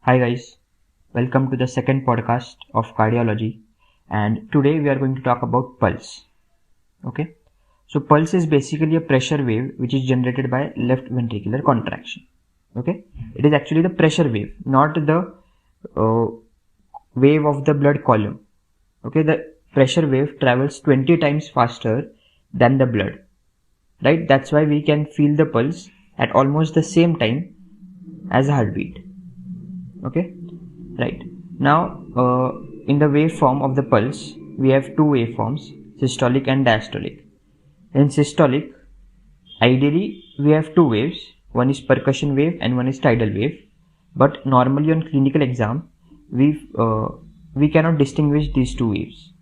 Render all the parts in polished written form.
Hi guys, welcome to the second podcast of cardiology, and today we are going to talk about pulse. Okay, so pulse is basically a pressure wave which is generated by left ventricular contraction. Okay, it is actually the pressure wave, not the wave of the blood column. Okay, the pressure wave travels 20 times faster than the blood, right? That's why we can feel the pulse at almost the same time as a heartbeat. Okay, right. Now in the waveform of the pulse we have two waveforms, systolic and diastolic. In systolic, ideally we have two waves, one is percussion wave and one is tidal wave, but normally on clinical exam we cannot distinguish these two waves.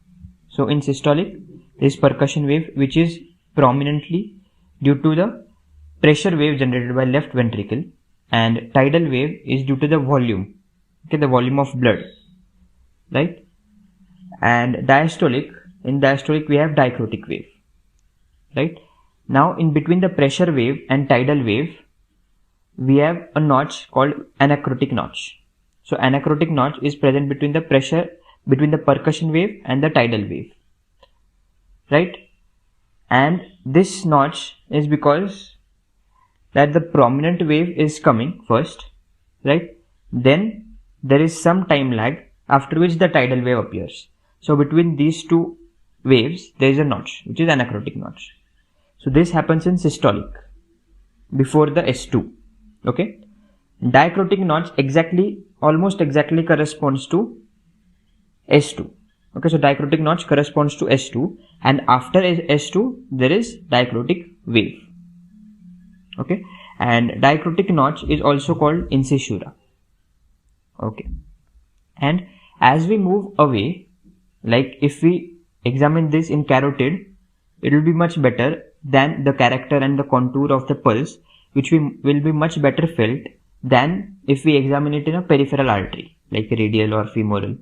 So in systolic there is percussion wave which is prominently due to the pressure wave generated by left ventricle, and tidal wave is due to the volume, okay, the volume of blood, right? And diastolic, in diastolic we have dicrotic wave, right? Now in between the pressure wave and tidal wave we have a notch called anacrotic notch. So anacrotic notch is present between the percussion wave and the tidal wave, right? And this notch is because that the prominent wave is coming first, right? Then there is some time lag after which the tidal wave appears. So between these two waves there is a notch which is anacrotic notch. So this happens in systolic before the S2. Okay, diacrotic notch almost exactly corresponds to S2. Okay, so diacrotic notch corresponds to S2, and after S2 there is diacrotic wave. Okay, and diacrotic notch is also called incisura. Okay, and as we move away, like if we examine this in carotid, it will be much better than the character and the contour of the pulse, which will be much better felt than if we examine it in a peripheral artery like radial or femoral,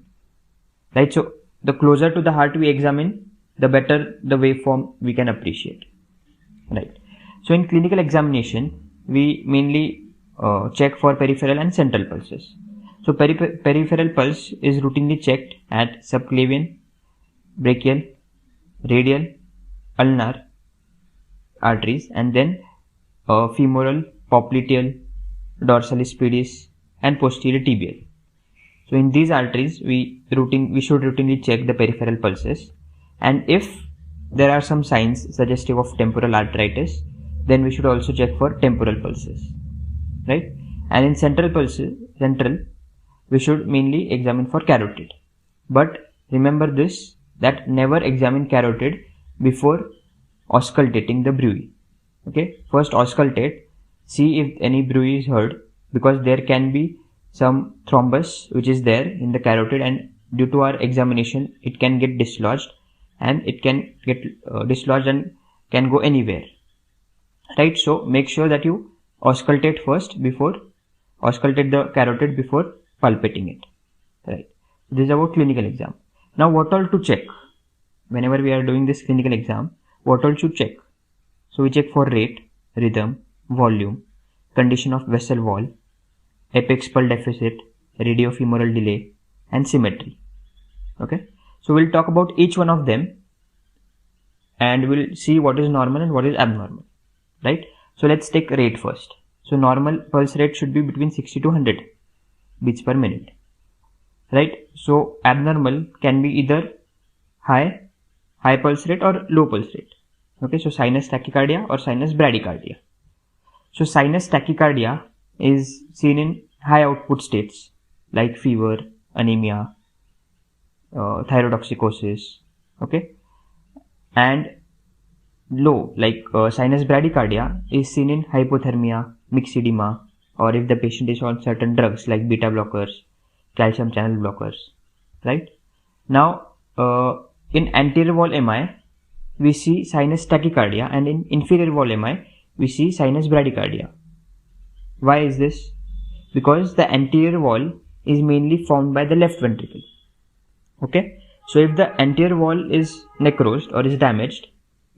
right? So the closer to the heart we examine, the better the waveform we can appreciate, right? So in clinical examination we mainly check for peripheral and central pulses. So peripheral pulse is routinely checked at subclavian, brachial, radial, ulnar arteries, and then femoral, popliteal, dorsalis pedis, and posterior tibial. So in these arteries we should routinely check the peripheral pulses, and if there are some signs suggestive of temporal arteritis, then we should also check for temporal pulses, right? And in central we should mainly examine for carotid. But remember this, that never examine carotid before auscultating the bruit. Okay, first auscultate, see if any bruit is heard, because there can be some thrombus which is there in the carotid, and due to our examination it can get dislodged, and it can get dislodged and can go anywhere, right? So make sure that you auscultate the carotid before palpating it, right? This is about clinical exam. Now what all to check whenever we are doing this clinical exam? What all should check? So we check for rate, rhythm, volume, condition of vessel wall, apex pulse deficit, radiofemoral delay, and symmetry. Okay, so we'll talk about each one of them and we'll see what is normal and what is abnormal, right? So let's take rate first. So normal pulse rate should be between 60 to 100 beats per minute, right? So abnormal can be either high pulse rate or low pulse rate. Okay, so sinus tachycardia or sinus bradycardia. So sinus tachycardia is seen in high output states like fever, anemia, thyrotoxicosis. Okay, and low, like sinus bradycardia, is seen in hypothermia, myxedema, or if the patient is on certain drugs like beta blockers, calcium channel blockers, right? Now in anterior wall MI we see sinus tachycardia, and in inferior wall MI we see sinus bradycardia. Why is this? Because the anterior wall is mainly formed by the left ventricle. Okay, so if the anterior wall is necrosed or is damaged,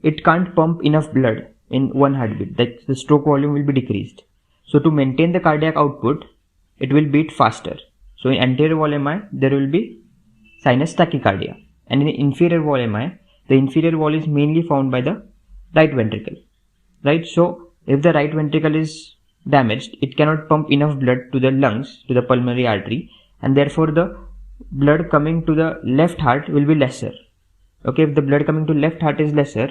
it can't pump enough blood in one heartbeat, that the stroke volume will be decreased. So to maintain the cardiac output, it will beat faster. So in anterior wall MI, there will be sinus tachycardia, and in the inferior wall MI, the inferior wall is mainly found by the right ventricle, right? So if the right ventricle is damaged, it cannot pump enough blood to the lungs, to the pulmonary artery, and therefore the blood coming to the left heart will be lesser. Okay, if the blood coming to left heart is lesser,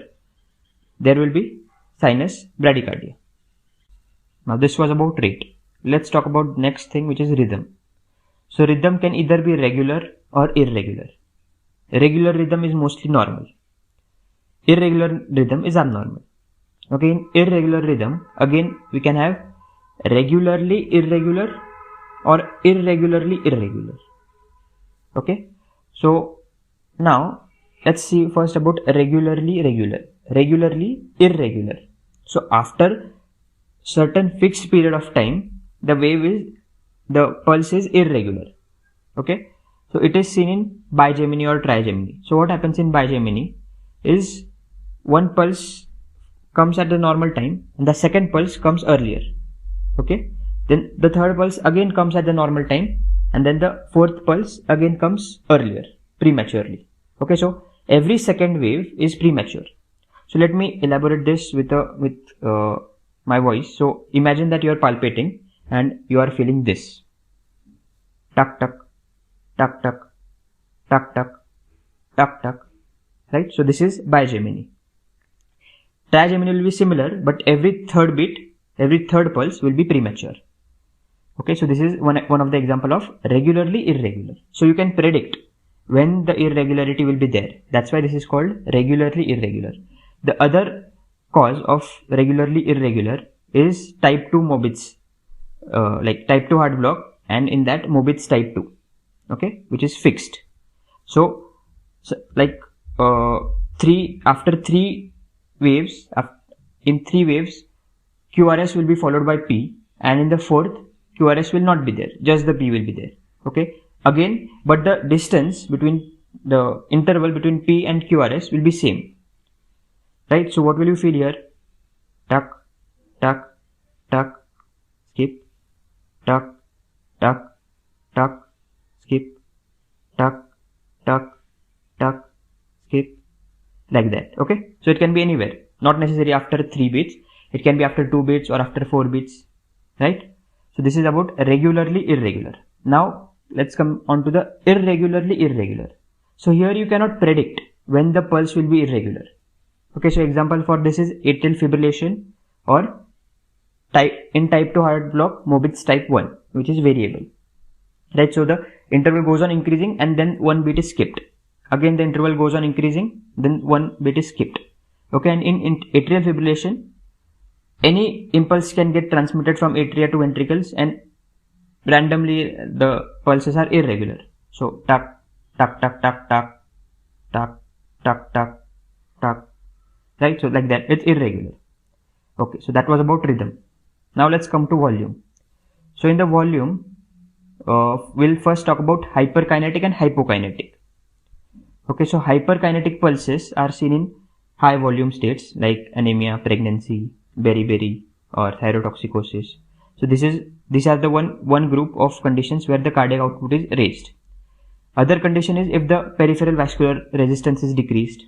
there will be sinus bradycardia. Now this was about rate. Let's talk about next thing, which is rhythm. So rhythm can either be regular or irregular. Regular rhythm is mostly normal. Irregular rhythm is abnormal. Okay, in irregular rhythm, again we can have regularly irregular or irregularly irregular. Okay, so now let's see first about regularly regular, regularly irregular. So after certain fixed period of time, the pulse is irregular. Okay, so it is seen in bigeminy or trigeminy. So what happens in bigeminy is one pulse comes at the normal time and the second pulse comes earlier. Okay, then the third pulse again comes at the normal time, and then the fourth pulse again comes earlier, prematurely. Okay, so every second wave is premature. So let me elaborate this with my voice. So imagine that you are palpating and you are feeling this. Tuck, tuck, tuck, tuck, tuck, tuck, tuck, tuck. Right? So this is bigeminy. Trigeminy will be similar, but every third pulse will be premature. Okay, so this is one of the example of regularly irregular. So you can predict when the irregularity will be there. That's why this is called regularly irregular. The other cause of regularly irregular is type 2 Mobitz, like type 2 heart block, and in that Mobitz type 2, okay, which is fixed. So like after three waves, in 3 waves, QRS will be followed by P, and in the fourth, QRS will not be there, just the P will be there. Okay, again, but the distance between the interval between P and QRS will be same, right? So what will you feel here? Tuck, tuck, tuck, skip, tuck, tuck, tuck, skip, tuck, tuck, tuck, skip, like that. Okay, so it can be anywhere, not necessarily after 3 beats. It can be after 2 beats or after 4 beats, right? So this is about regularly irregular. Now let's come on to the irregularly irregular. So here you cannot predict when the pulse will be irregular. Okay, so example for this is atrial fibrillation or type 2 heart block Mobitz type 1, which is variable, right? So the interval goes on increasing and then 1 beat is skipped. Again the interval goes on increasing, then 1 beat is skipped. Okay, and in atrial fibrillation, any impulse can get transmitted from atria to ventricles, and randomly the pulses are irregular. So tuck, tuck, tuck, tuck, tuck, tuck, tuck, tuck, tuck, right? So like that, it's irregular. Okay, so that was about rhythm. Now let's come to volume. So in the volume, we'll first talk about hyperkinetic and hypokinetic. Okay, so hyperkinetic pulses are seen in high volume states like anemia, pregnancy, beriberi, or thyrotoxicosis. So these are the one group of conditions where the cardiac output is raised. Other condition is if the peripheral vascular resistance is decreased.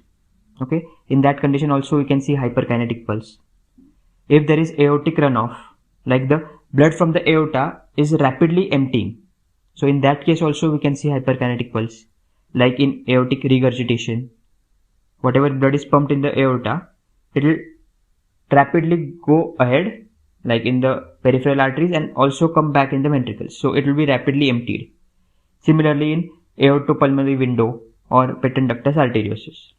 Okay, in that condition also we can see hyperkinetic pulse. If there is aortic runoff, like the blood from the aorta is rapidly emptying, so in that case also we can see hyperkinetic pulse. Like in aortic regurgitation, whatever blood is pumped in the aorta, it will rapidly go ahead, like in the peripheral arteries, and also come back in the ventricles. So it will be rapidly emptied. Similarly in aortopulmonary window or patent ductus arteriosus.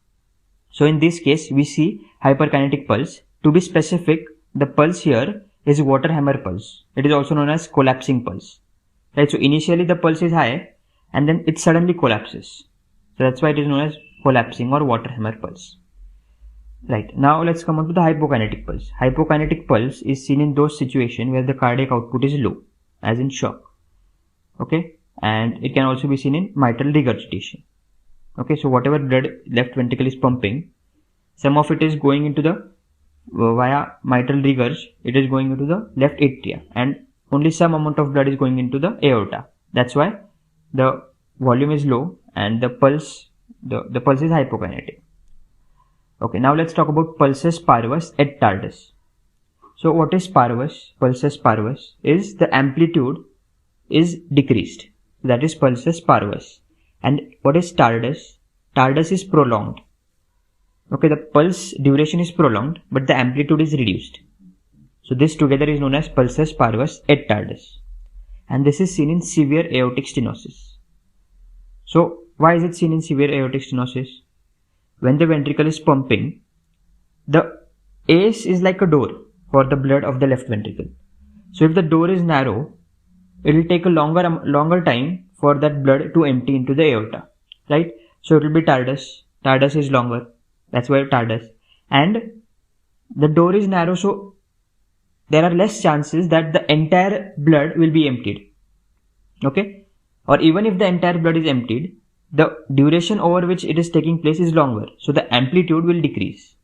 So in this case we see hyperkinetic pulse. To be specific, the pulse here is water hammer pulse. It is also known as collapsing pulse. Right? So initially the pulse is high and then it suddenly collapses. So that's why it is known as collapsing or water hammer pulse. Right, now let's come on to the hypokinetic pulse. Hypokinetic pulse is seen in those situations where the cardiac output is low, as in shock. Okay, and it can also be seen in mitral regurgitation. Okay, so whatever blood left ventricle is pumping, some of it is going into the via mitral regurg, it is going into the left atria, and only some amount of blood is going into the aorta. That's why the volume is low and the pulse is hypokinetic. Okay, now let's talk about pulsus parvus et tardus. So what is parvus? Pulsus parvus is the amplitude is decreased. That is pulsus parvus. And what is tardus? Tardus is prolonged. Okay, the pulse duration is prolonged, but the amplitude is reduced. So this together is known as pulsus parvus et tardus. And this is seen in severe aortic stenosis. So why is it seen in severe aortic stenosis? When the ventricle is pumping, the ace is like a door for the blood of the left ventricle. So if the door is narrow, it will take a longer time for that blood to empty into the aorta, right? So it will be tardus. Tardus is longer. That's why tardus. And the door is narrow, so there are less chances that the entire blood will be emptied. Okay? Or even if the entire blood is emptied, the duration over which it is taking place is longer. So the amplitude will decrease.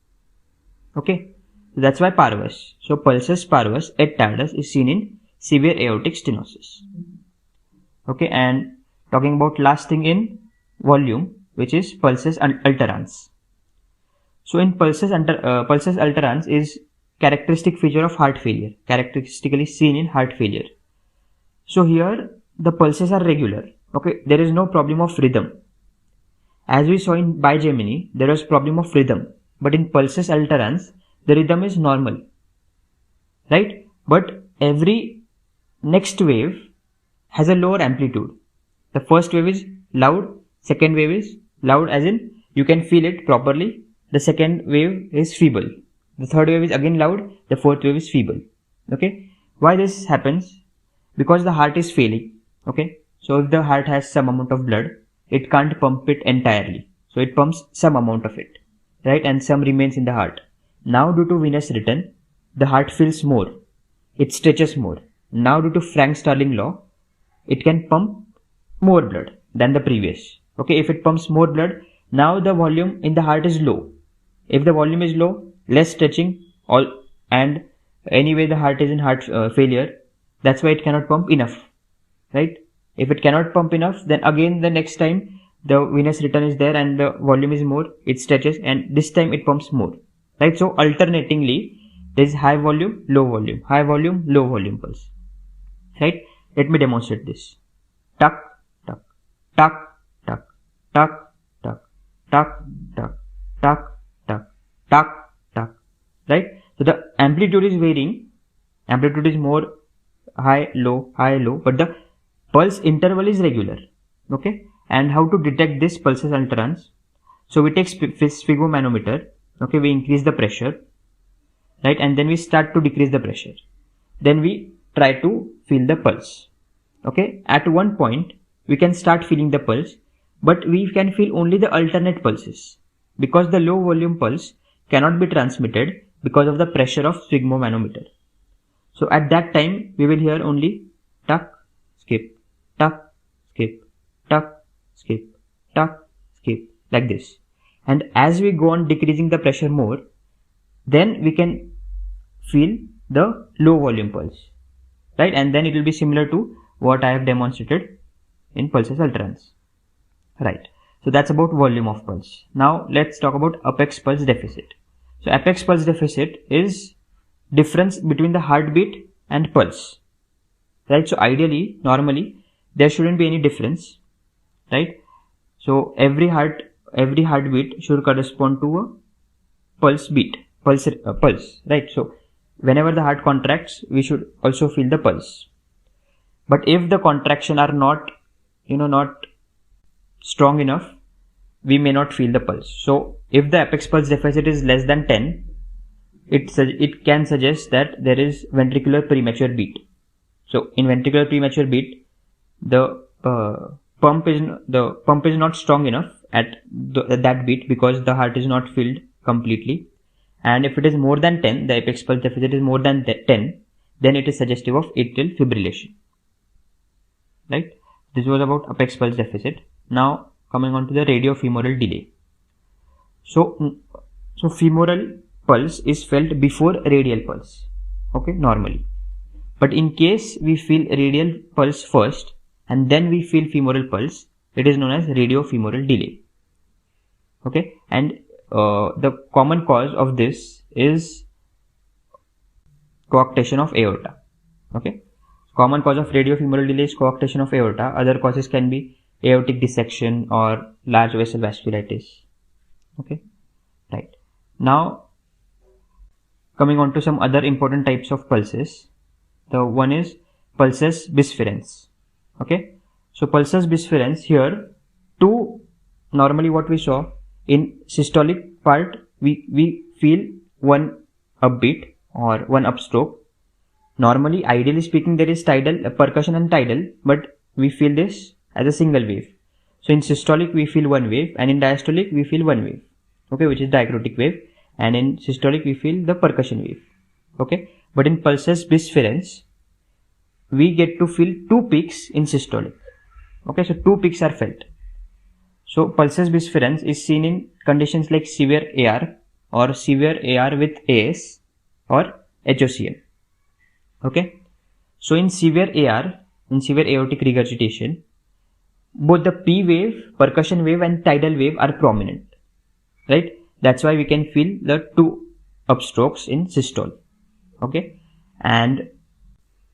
Okay? So that's why parvus. So pulsus parvus et tardus is seen in severe aortic stenosis. Okay, and talking about last thing in volume, which is pulsus alterans. So in pulsus alterans is characteristic feature of heart failure, characteristically seen in heart failure. So here the pulses are regular. Okay, there is no problem of rhythm. As we saw in bigemini, there was problem of rhythm, but in pulsus alterans, the rhythm is normal, right? But every next wave has a lower amplitude. The first wave is loud, second wave is loud as in you can feel it properly. The second wave is feeble. The third wave is again loud. The fourth wave is feeble. Okay. Why this happens? Because the heart is failing. Okay. So if the heart has some amount of blood, it can't pump it entirely. So it pumps some amount of it, right? And some remains in the heart. Now due to venous return, the heart fills more. It stretches more. Now due to Frank-Starling law, it can pump more blood than the previous. Okay, if it pumps more blood, now the volume in the heart is low. If the volume is low, less stretching, and anyway the heart is in heart failure, that's why it cannot pump enough, right? If it cannot pump enough, then again the next time the venous return is there and the volume is more, it stretches, and this time it pumps more, right? So alternatingly, there is high volume, low volume pulse, right? Let me demonstrate this. Tuck, tuck, tuck, tuck, tuck, tuck, tuck, tuck, tuck, tuck, tuck, tuck, right? So the amplitude is varying. Amplitude is more high, low, but the pulse interval is regular. Okay. And how to detect this pulsus alterans? So we take sphygmomanometer. Okay. We increase the pressure, right? And then we start to decrease the pressure. Then we try to feel the pulse. Okay. At one point, we can start feeling the pulse, but we can feel only the alternate pulses because the low volume pulse cannot be transmitted because of the pressure of sphygmomanometer. So at that time, we will hear only tuck, skip, tuck, skip, tuck, skip, tuck, skip, like this. And as we go on decreasing the pressure more, then we can feel the low volume pulse, right? And then it will be similar to what I have demonstrated in pulsus alterans, right? So that's about volume of pulse. Now let's talk about apex pulse deficit. So apex pulse deficit is difference between the heartbeat and pulse, right? So ideally, normally, there shouldn't be any difference, right? So every heartbeat should correspond to a pulse, right? So whenever the heart contracts, we should also feel the pulse. But if the contraction are not strong enough, we may not feel the pulse. So if the apex pulse deficit is less than 10, it can suggest that there is ventricular premature beat. So in ventricular premature beat, the pump is not strong enough at that beat because the heart is not filled completely. And if it is more than 10, the apex pulse deficit is more than 10, then it is suggestive of atrial fibrillation. Right? This was about apex pulse deficit. Now coming on to the radiofemoral delay. So femoral pulse is felt before radial pulse. Okay, normally. But in case we feel radial pulse first, and then we feel femoral pulse. It is known as radiofemoral delay. Okay, and the common cause of this is coarctation of aorta. Okay, common cause of radiofemoral delay is coarctation of aorta. Other causes can be aortic dissection or large vessel vasculitis. Okay, right. Now coming on to some other important types of pulses. The one is pulsus bisferens. Okay, so pulsus bisferens, here normally what we saw in systolic part, we feel one upbeat or one upstroke. Normally, ideally speaking, there is tidal, percussion and tidal, but we feel this as a single wave. So in systolic we feel one wave, and in diastolic we feel one wave, okay, which is diacrotic wave, and in systolic we feel the percussion wave. Okay, but in pulsus bisferens we get to feel two peaks in systolic. Okay, so two peaks are felt. So pulsus bisferens is seen in conditions like severe AR or severe AR with AS or HOCM. Okay, so in severe AR, in severe aortic regurgitation, both the P wave, percussion wave and tidal wave are prominent, right? That's why we can feel the two upstrokes in systole. Okay, and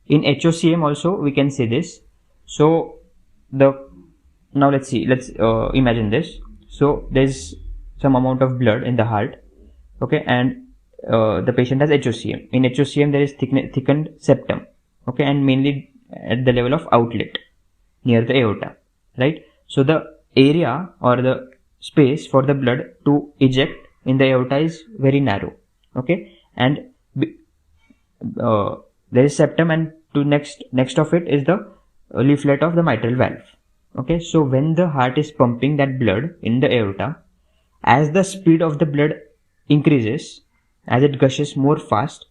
in HOCM also we can see this. So now let's imagine this. So there's some amount of blood in the heart, okay, and the patient has HOCM. In HOCM there is thickened septum, okay, and mainly at the level of outlet near the aorta, right? So the area or the space for the blood to eject in the aorta is very narrow, okay, and there is septum, and to next of it is the leaflet of the mitral valve. Okay, so when the heart is pumping that blood in the aorta, as the speed of the blood increases, as it gushes more fast,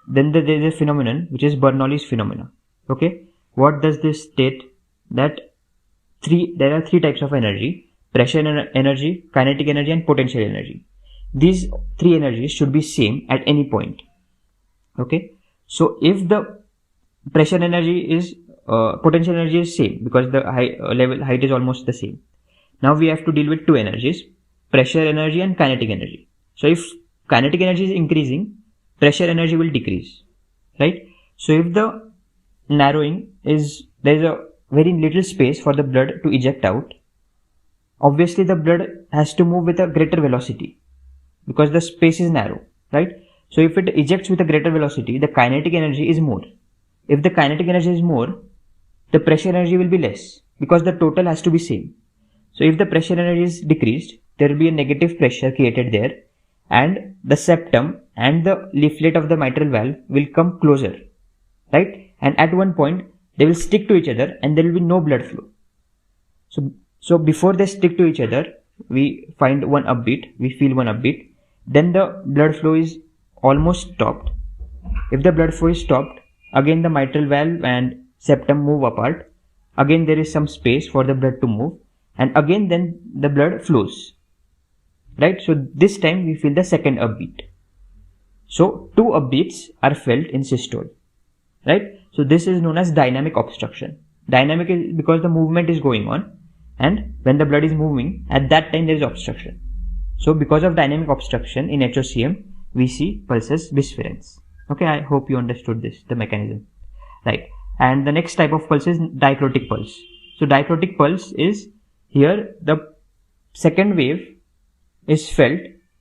then there is a phenomenon which is Bernoulli's phenomena. Okay, what does this state? That there are three types of energy: pressure energy, kinetic energy and potential energy. These three energies should be same at any point. Okay, so if the pressure energy is potential energy is same because the height is almost the same. Now we have to deal with two energies: pressure energy and kinetic energy. So if kinetic energy is increasing, pressure energy will decrease, right? So if the narrowing is, there is a very little space for the blood to eject out, obviously the blood has to move with a greater velocity because the space is narrow, right? So if it ejects with a greater velocity, the kinetic energy is more. If the kinetic energy is more, the pressure energy will be less because the total has to be same. So if the pressure energy is decreased, there will be a negative pressure created there, and the septum and the leaflet of the mitral valve will come closer, right? And at one point they will stick to each other and there will be no blood flow. So before they stick to each other, we find one upbeat, we feel one upbeat, then the blood flow is almost stopped. If the blood flow is stopped, again the mitral valve and septum move apart, again there is some space for the blood to move, and again then the blood flows, right? So this time we feel the second upbeat. So two upbeats are felt in systole, right? So this is known as dynamic obstruction. Dynamic is because the movement is going on, and when the blood is moving, at that time there is obstruction. So because of dynamic obstruction in HOCM, we see pulsus bisferens. Okay, I hope you understood this, the mechanism, right? And the next type of pulse is dicrotic pulse. So dicrotic pulse is, here the second wave is felt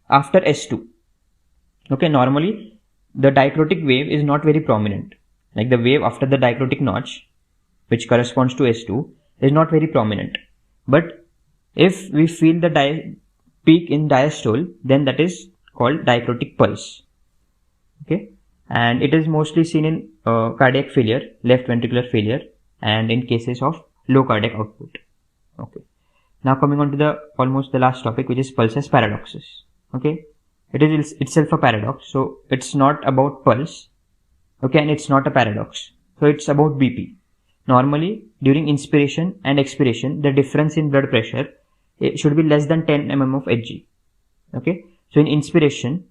after S2. Okay, normally the dicrotic wave is not very prominent. Like the wave after the dicrotic notch, which corresponds to S2, is not very prominent. But if we feel the peak in diastole, then that is called dicrotic pulse. Okay, and it is mostly seen in cardiac failure, left ventricular failure, and in cases of low cardiac output. Okay, now coming on to the almost the last topic, which is pulsus paradoxus. Okay, it is itself a paradox, so it's not about pulse, okay, and it's not a paradox, so it's about BP. Normally during inspiration and expiration, the difference in blood pressure, it should be less than 10 mm of Hg. Okay, so in inspiration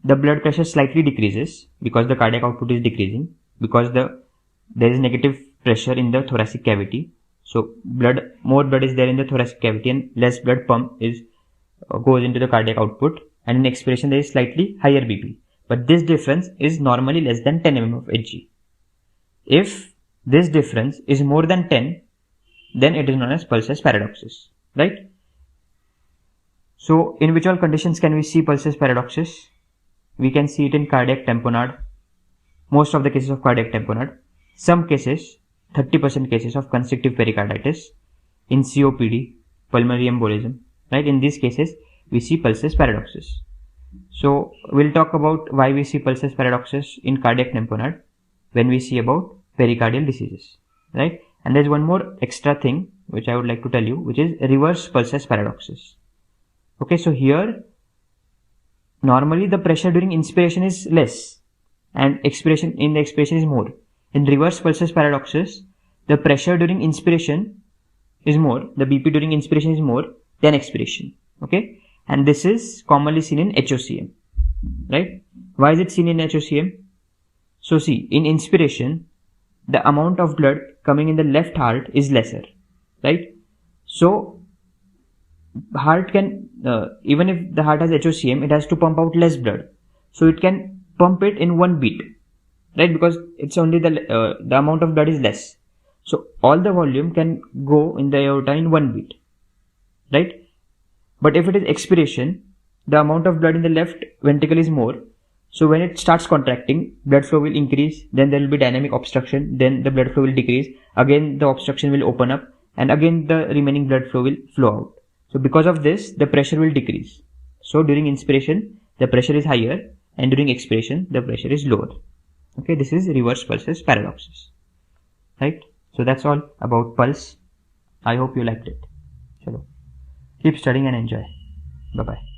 the blood pressure slightly decreases because the cardiac output is decreasing, because there is negative pressure in the thoracic cavity. So more blood is there in the thoracic cavity and less blood pump goes into the cardiac output, and in expiration there is slightly higher BP. But this difference is normally less than 10 mm of Hg. If this difference is more than 10, then it is known as pulsus paradoxus, right? So in which all conditions can we see pulsus paradoxus? We can see it in cardiac tamponade, most of the cases of cardiac tamponade, some cases, 30% cases of constrictive pericarditis, in COPD, pulmonary embolism, right? In these cases, we see pulsus paradoxus. So we'll talk about why we see pulsus paradoxus in cardiac tamponade when we see about pericardial diseases, right? And there's one more extra thing which I would like to tell you, which is reverse pulsus paradoxus. Okay, so here normally the pressure during inspiration is less and expiration is more. In reverse pulsus paradoxus, the pressure during inspiration is more, the BP during inspiration is more than expiration. Okay, and this is commonly seen in HOCM, right? Why is it seen in HOCM? So see, in inspiration, the amount of blood coming in the left heart is lesser, right? So heart can, even if the heart has HOCM, it has to pump out less blood. So it can pump it in one beat, right? Because it's only the amount of blood is less. So all the volume can go in the aorta in one beat, right? But if it is expiration, the amount of blood in the left ventricle is more. So when it starts contracting, blood flow will increase, then there will be dynamic obstruction, then the blood flow will decrease, again the obstruction will open up, and again the remaining blood flow will flow out. So because of this, the pressure will decrease. So during inspiration, the pressure is higher, and during expiration, the pressure is lower. Okay, this is reverse pulsus paradoxus, right? So that's all about pulse. I hope you liked it. Chalo. Keep studying and enjoy. Bye-bye.